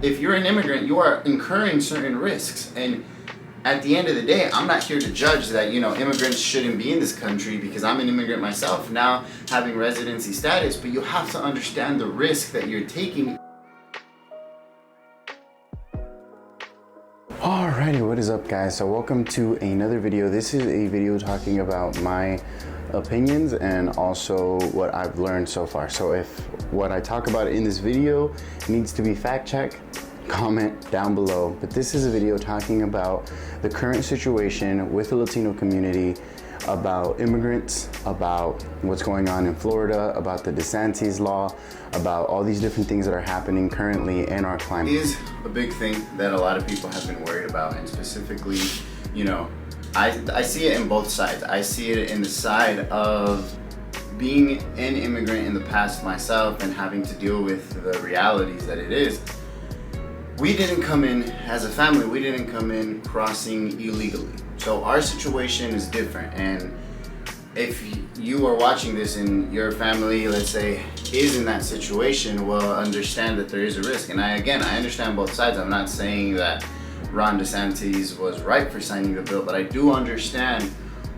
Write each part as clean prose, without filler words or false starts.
if you're an immigrant, you are incurring certain risks. And at the end of the day, I'm not here to judge that, immigrants shouldn't be in this country, because I'm an immigrant myself now, having residency status, but you have to understand the risk that you're taking. Alrighty, what is up guys? So welcome to another video. This is a video talking about my opinions and also what I've learned so far. So if what I talk about in this video needs to be fact checked, comment down below. But this is a video talking about the current situation with the Latino community, about immigrants, about what's going on in Florida, about the Desantis law, about all these different things that are happening currently in our climate. It is a big thing that a lot of people have been worried about, and specifically, I see it in both sides. I see it in the side of being an immigrant in the past myself and having to deal with the realities that it is. We didn't come in as a family, we didn't come in crossing illegally. So our situation is different, and if you are watching this and your family, let's say, is in that situation, well, understand that there is a risk. And I understand both sides. I'm not saying that Ron DeSantis was right for signing the bill, but I do understand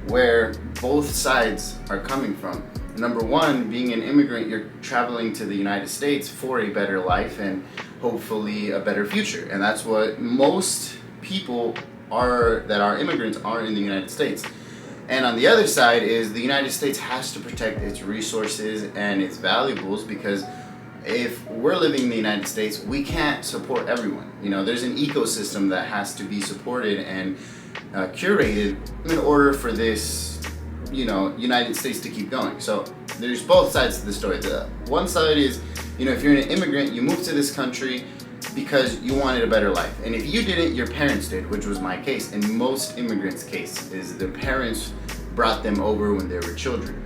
where both sides are coming from. Number one, being an immigrant, you're traveling to the United States for a better life and hopefully a better future. And that's what most people that are immigrants are in the United States. And on the other side is the United States has to protect its resources and its valuables, because if we're living in the United States, we can't support everyone. There's an ecosystem that has to be supported and curated in order for this, United States to keep going. So there's both sides to the story. The one side is, if you're an immigrant, you moved to this country because you wanted a better life. And if you didn't, your parents did, which was my case. And most immigrants' case is their parents brought them over when they were children.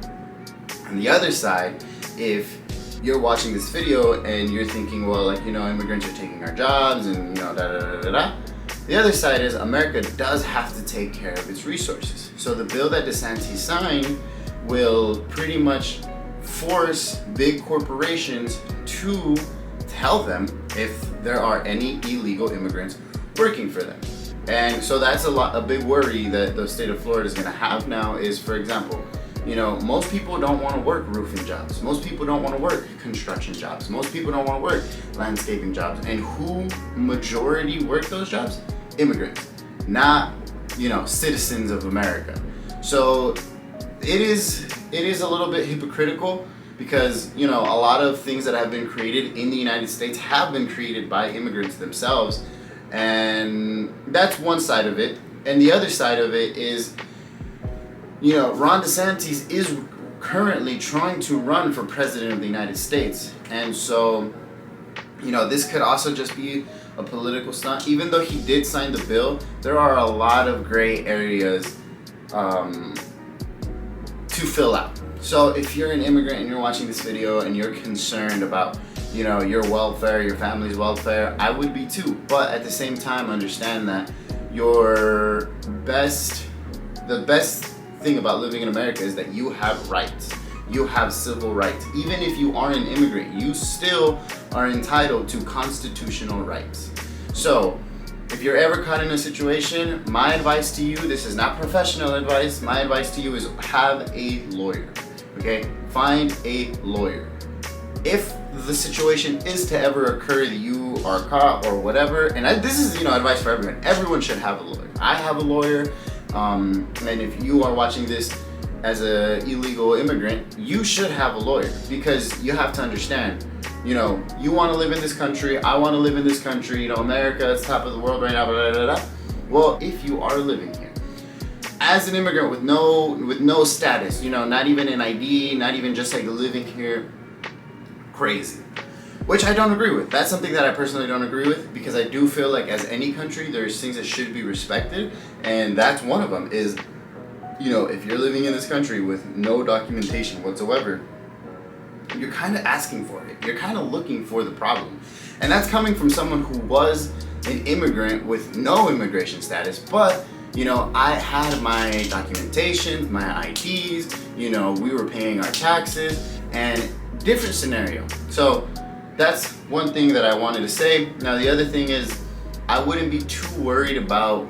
On the other side, if you're watching this video and you're thinking, well, immigrants are taking our jobs and, the other side is America does have to take care of its resources. So the bill that Desantis signed will pretty much force big corporations to tell them if there are any illegal immigrants working for them. And so that's a big worry that the state of Florida is going to have now is, for example, most people don't want to work roofing jobs. Most people don't want to work construction jobs. Most people don't want to work landscaping jobs. And who majority work those jobs? Immigrants, not, citizens of America. So it is a little bit hypocritical, because a lot of things that have been created in the United States have been created by immigrants themselves, and that's one side of it. And the other side of it is, Ron DeSantis is currently trying to run for president of the United States, and so this could also just be a political stunt. Even though he did sign the bill, there are a lot of gray areas to fill out. So if you're an immigrant and you're watching this video and you're concerned about, your welfare, your family's welfare, I would be too. But at the same time, understand that the best thing about living in America is that you have rights. You have civil rights. Even if you are an immigrant, you still are entitled to constitutional rights. So if you're ever caught in a situation, my advice to you, this is not professional advice, my advice to you is have a lawyer. Okay, find a lawyer. If the situation is to ever occur that you are caught or whatever, and this is advice for everyone. Everyone should have a lawyer. I have a lawyer, and if you are watching this as an illegal immigrant, you should have a lawyer, because you have to understand. You want to live in this country. I want to live in this country. America is top of the world right now. Blah, blah, blah, blah. Well, if you are living here as an immigrant with no status, not even an ID, not even just living here, crazy. Which I don't agree with. That's something that I personally don't agree with, because I do feel like as any country, there's things that should be respected, and that's one of them. Is if you're living in this country with no documentation whatsoever, you're kind of asking for it. You're kind of looking for the problem, and that's coming from someone who was an immigrant with no immigration status, but I had my documentation, my IDs, we were paying our taxes, and different scenario. So that's one thing that I wanted to say. Now the other thing is, I wouldn't be too worried about,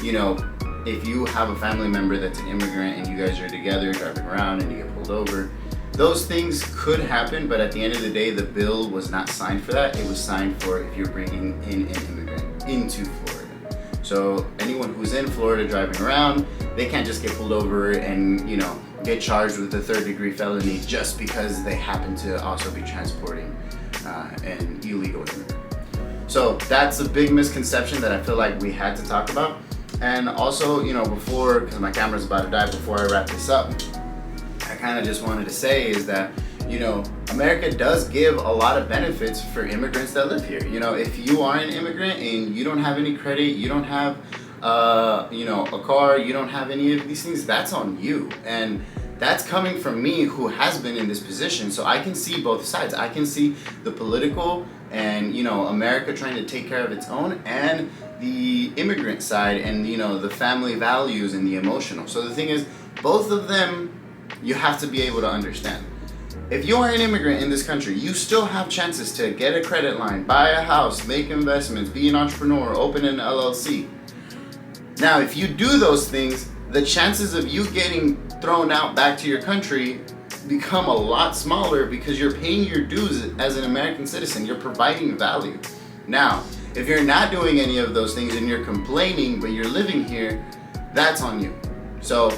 you know, if you have a family member that's an immigrant and you guys are together driving around and you get pulled over. Those things could happen, but at the end of the day, the bill was not signed for that. It was signed for if you're bringing in an immigrant into Florida. So anyone who's in Florida driving around, they can't just get pulled over and, you know, get charged with a 3rd-degree felony just because they happen to also be transporting an illegal immigrant. So that's a big misconception that I feel like we had to talk about. And also, you know, before, because my camera's about to die, before I wrap this up, I kind of just wanted to say is that, you know, America does give a lot of benefits for immigrants that live here. You know, if you are an immigrant and you don't have any credit, you don't have, you know, a car, you don't have any of these things, that's on you. And that's coming from me who has been in this position. So I can see both sides. I can see the political and, you know, America trying to take care of its own, and the immigrant side and, you know, the family values and the emotional. So the thing is, both of them you have to be able to understand. If you are an immigrant in this country, you still have chances to get a credit line, buy a house, make investments, be an entrepreneur, open an LLC. Now, if you do those things, the chances of you getting thrown out back to your country become a lot smaller because you're paying your dues as an American citizen. You're providing value. Now, if you're not doing any of those things and you're complaining, but you're living here, that's on you. So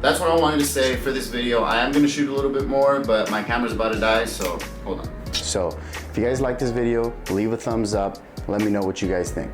that's what I wanted to say for this video. I am gonna shoot a little bit more, but my camera's about to die, so hold on. So if you guys like this video, leave a thumbs up. Let me know what you guys think.